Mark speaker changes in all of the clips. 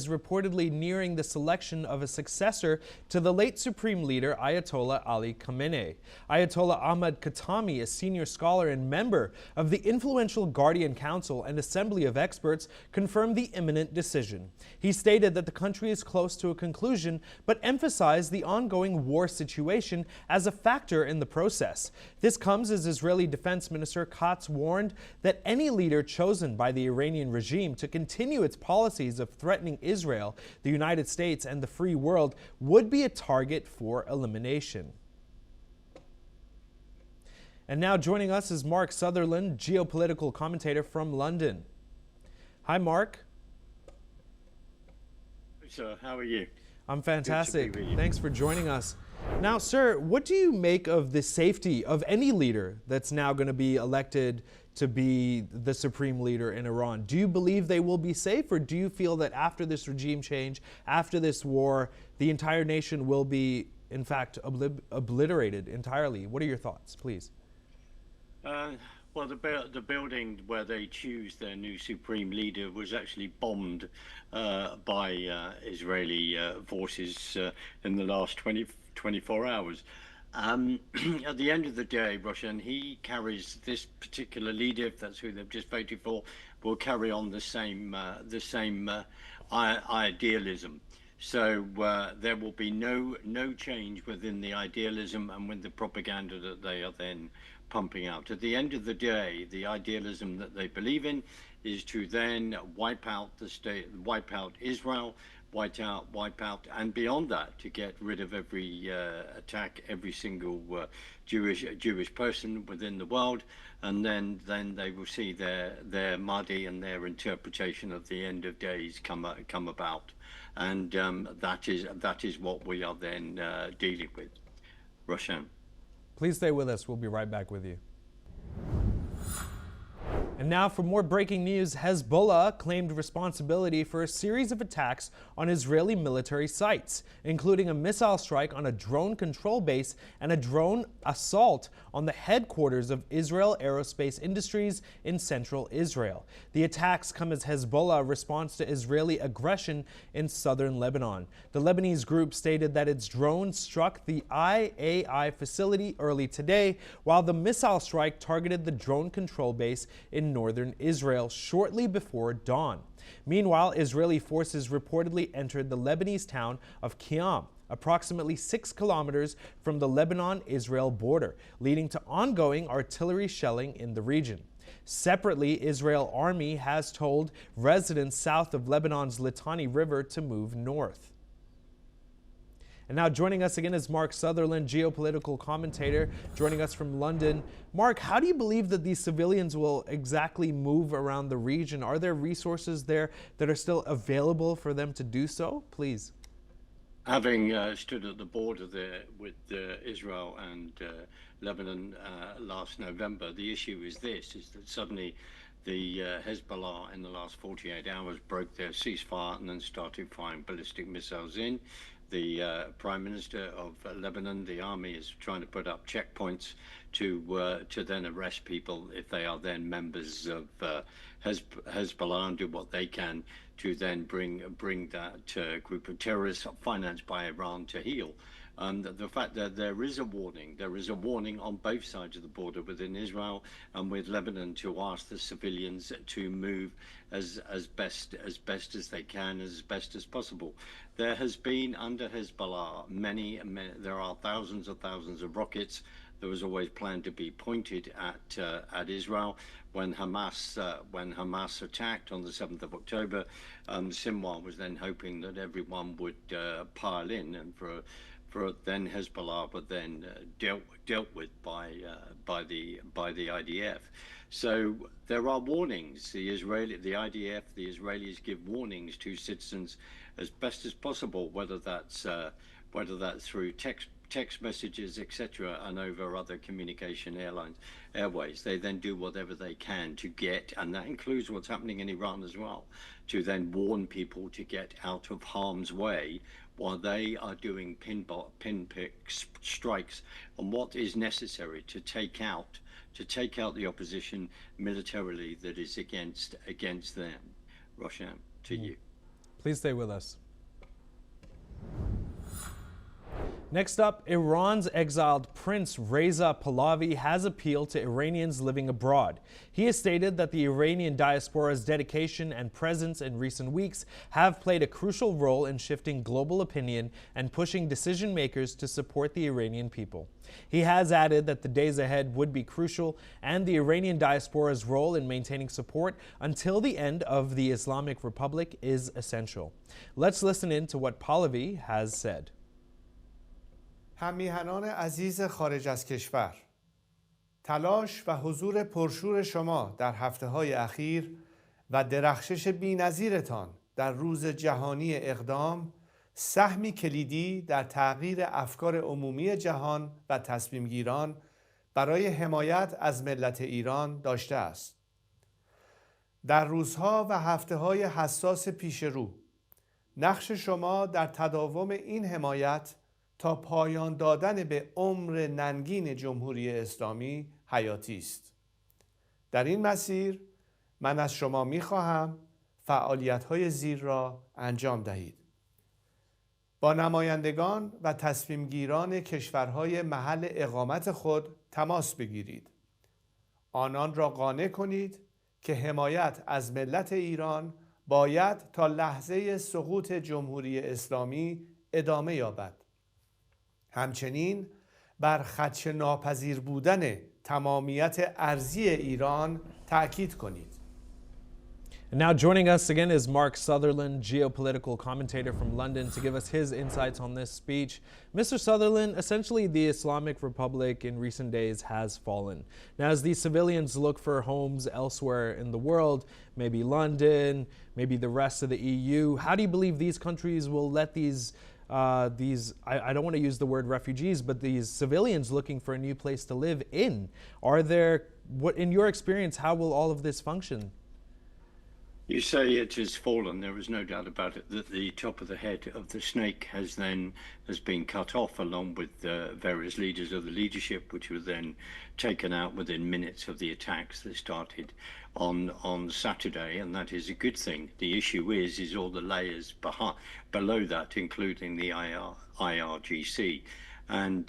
Speaker 1: is reportedly nearing the selection of a successor to the late Supreme Leader Ayatollah Ali Khamenei. Ayatollah Ahmad Khatami, a senior scholar and member of the influential Guardian Council and Assembly of Experts, confirmed the imminent decision. He stated that the country is close to a conclusion, but emphasized the ongoing war situation as a factor in the process. This comes as Israeli Defense Minister Katz warned that any leader chosen by the Iranian regime to continue its policies of threatening Israel, the United States, and the free world would be a target for elimination. And now joining us is Mark Sutherland, geopolitical commentator from London. Hi, Mark.
Speaker 2: So, how are you?
Speaker 1: I'm fantastic. Thanks for joining us. Now, sir, what do you make of the safety of any leader that's now going to be elected to be the supreme leader in Iran? Do you believe they will be safe, or do you feel that after this regime change, after this war, the entire nation will be, in fact, obliterated entirely? What are your thoughts, please?
Speaker 2: Well, the building where they choose their new supreme leader was actually bombed by Israeli forces in the last 24 hours. At the end of the day, Roshan, he carries this particular leader, if that's who they've just voted for, will carry on the same idealism. So there will be no change within the idealism and with the propaganda that they are then pumping out. At the end of the day, the idealism that they believe in is to then wipe out the state, wipe out Israel, wipe out, and beyond that, to get rid of every attack, every single Jewish person within the world, and then they will see their Mahdi and their interpretation of the end of days come about, and that is what we are then dealing with. Roshan.
Speaker 1: Please stay with us. We'll be right back with you. And now for more breaking news, Hezbollah claimed responsibility for a series of attacks on Israeli military sites, including a missile strike on a drone control base and a drone assault on the headquarters of Israel Aerospace Industries in central Israel. The attacks come as Hezbollah responds to Israeli aggression in southern Lebanon. The Lebanese group stated that its drone struck the IAI facility early today, while the missile strike targeted the drone control base in northern Israel shortly before dawn. Meanwhile, Israeli forces reportedly entered the Lebanese town of Qiyam, approximately 6 kilometers from the Lebanon-Israel border, leading to ongoing artillery shelling in the region. Separately, Israel Army has told residents south of Lebanon's Litani River to move north. And now joining us again is Mark Sutherland, geopolitical commentator, joining us from London. Mark, how do you believe that these civilians will exactly move around the region? Are there resources there that are still available for them to do so? Please.
Speaker 2: Having stood at the border there with Israel and Lebanon last November, the issue is that suddenly the Hezbollah in the last 48 hours broke their ceasefire and then started firing ballistic missiles in. The Prime Minister of Lebanon, the army, is trying to put up checkpoints to then arrest people if they are then members of Hezbollah, and do what they can to then bring that group of terrorists financed by Iran to heel. The fact that there is a warning on both sides of the border within Israel and with Lebanon to ask the civilians to move as best as they can, as best as possible. There has been under Hezbollah many there are thousands of rockets. There was always planned to be pointed at Israel. When Hamas attacked on the 7th of October, Sinwar was then hoping that everyone would pile in, and for then Hezbollah were then dealt with by the IDF. So there are warnings. The IDF, the Israelis give warnings to citizens as best as possible, whether that's through text messages, etc., and over other communication airways. They then do whatever they can to get, and that includes what's happening in Iran as well, to then warn people to get out of harm's way while they are doing pinprick strikes on what is necessary to take out the opposition militarily that is against them. Roshan, to you.
Speaker 1: Please stay with us. Next up, Iran's exiled Prince Reza Pahlavi has appealed to Iranians living abroad. He has stated that the Iranian diaspora's dedication and presence in recent weeks have played a crucial role in shifting global opinion and pushing decision makers to support the Iranian people. He has added that the days ahead would be crucial and the Iranian diaspora's role in maintaining support until the end of the Islamic Republic is essential. Let's listen in to what Pahlavi has said.
Speaker 3: هم‌میهنان عزیز خارج از کشور، تلاش و حضور پرشور شما در هفته‌های اخیر و درخشش بی‌نظیرتان در روز جهانی اقدام سهمی کلیدی در تغییر افکار عمومی جهان و تصمیمگیران برای حمایت از ملت ایران داشته است. در روزها و هفته‌های حساس پیش رو، نقش شما در تداوم این حمایت تا پایان دادن به عمر ننگین جمهوری اسلامی حیاتی است. در این مسیر من از شما می‌خواهم فعالیت‌های زیر را انجام دهید. با نمایندگان و تصمیمگیران کشورهای محل اقامت خود تماس بگیرید. آنان را قانع کنید که حمایت از ملت ایران باید تا لحظه سقوط جمهوری اسلامی ادامه یابد. همچنین بر خدشه ناپذیر بودن تمامیت ارضی ایران تأکید کنید.
Speaker 1: And now joining us again is Mark Sutherland, geopolitical commentator from London, to give us his insights on this speech. Mr. Sutherland, essentially the Islamic Republic in recent days has fallen. Now, as these civilians look for homes elsewhere in the world, maybe London, maybe the rest of the EU, how do you believe these countries will let these I don't want to use the word refugees, but these civilians looking for a new place to live in, in your experience, how will all of this function?
Speaker 2: You say it has fallen. There is no doubt about it that the top of the head of the snake has been cut off, along with various leaders of the leadership, which were then taken out within minutes of the attacks that started on Saturday, and that is a good thing. The issue is all the layers below that, including the IRGC. And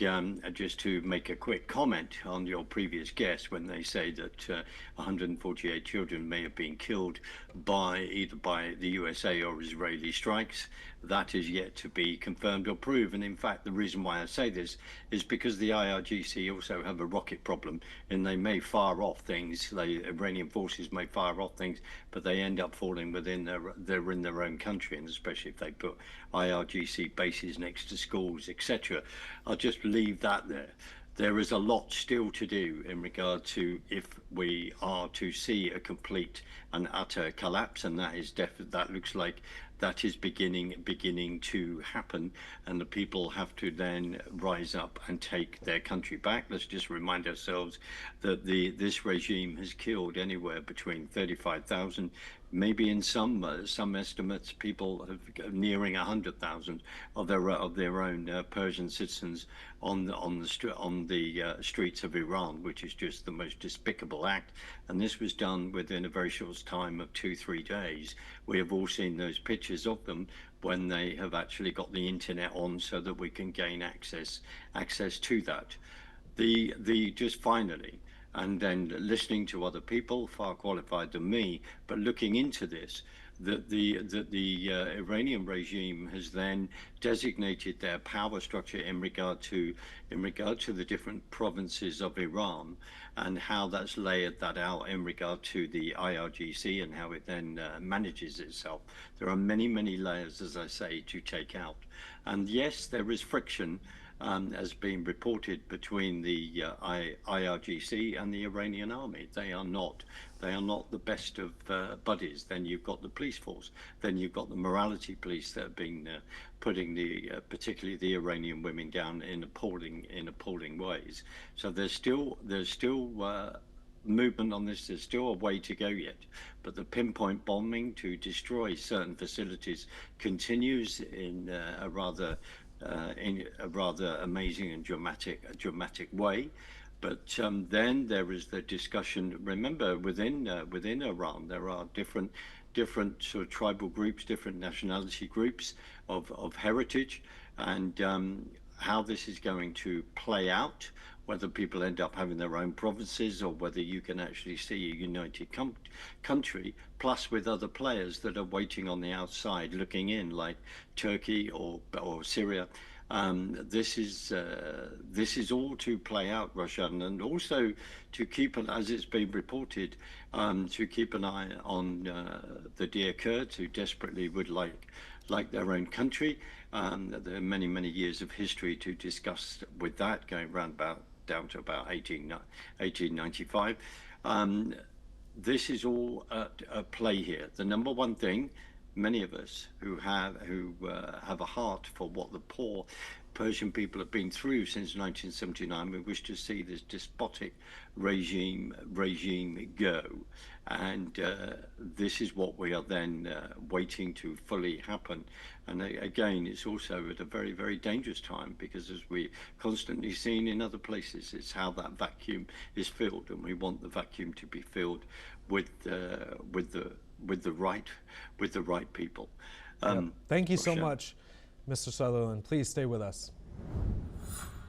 Speaker 2: just to make a quick comment on your previous guest, when they say that 148 children may have been killed either by the USA or Israeli strikes, that is yet to be confirmed or proved. And in fact, the reason why I say this is because the IRGC also have a rocket problem, and they may fire off things. The Iranian forces may fire off things, but they end up falling within they're in their own country, and especially if they put IRGC bases next to schools, etc. I'll just leave that there. There is a lot still to do in regard to if we are to see a complete and utter collapse, and that looks like that is beginning to happen, and the people have to then rise up and take their country back. Let's just remind ourselves that this regime has killed anywhere between 35,000, maybe in some estimates, people have nearing 100,000 of their own Persian citizens on the streets of Iran, which is just the most despicable act. And this was done within a very short time of 2-3 days. We have all seen those pictures of them when they have actually got the internet on, so that we can gain access to that. Just finally, and then listening to other people far qualified than me, but looking into this, that the Iranian regime has then designated their power structure in regard to the different provinces of Iran, and how that's layered that out in regard to the IRGC and how it then manages itself. There are many layers, as I say, to take out. And yes, there is friction, as being reported, between the IRGC and the Iranian army. They are not the best of buddies. Then you've got the police force. Then you've got the morality police that have been putting particularly the Iranian women down in appalling ways. So there's still movement on this. There's still a way to go yet, but the pinpoint bombing to destroy certain facilities continues in a rather amazing and dramatic way. But then there is the discussion. Remember, within Iran, there are different different sort of tribal groups, different nationality groups of heritage, and how this is going to play out, whether people end up having their own provinces or whether you can actually see a united country, plus with other players that are waiting on the outside looking in, like Turkey or Syria. This is all to play out, Roshan, and also to keep an, as it's been reported, to keep an eye on the dear Kurds who desperately would like their own country. There are many years of history to discuss with that, going round down to about 1895. This is all at play here. The number one thing, many of us who have a heart for what the poor Persian people have been through since 1979, we wish to see this despotic regime go, and this is what we are then waiting to fully happen. And again, it's also at a very dangerous time, because as we've constantly seen in other places, it's how that vacuum is filled, and we want the vacuum to be filled with the right people.
Speaker 1: Thank you so much, Mr. Sutherland. Please stay with us.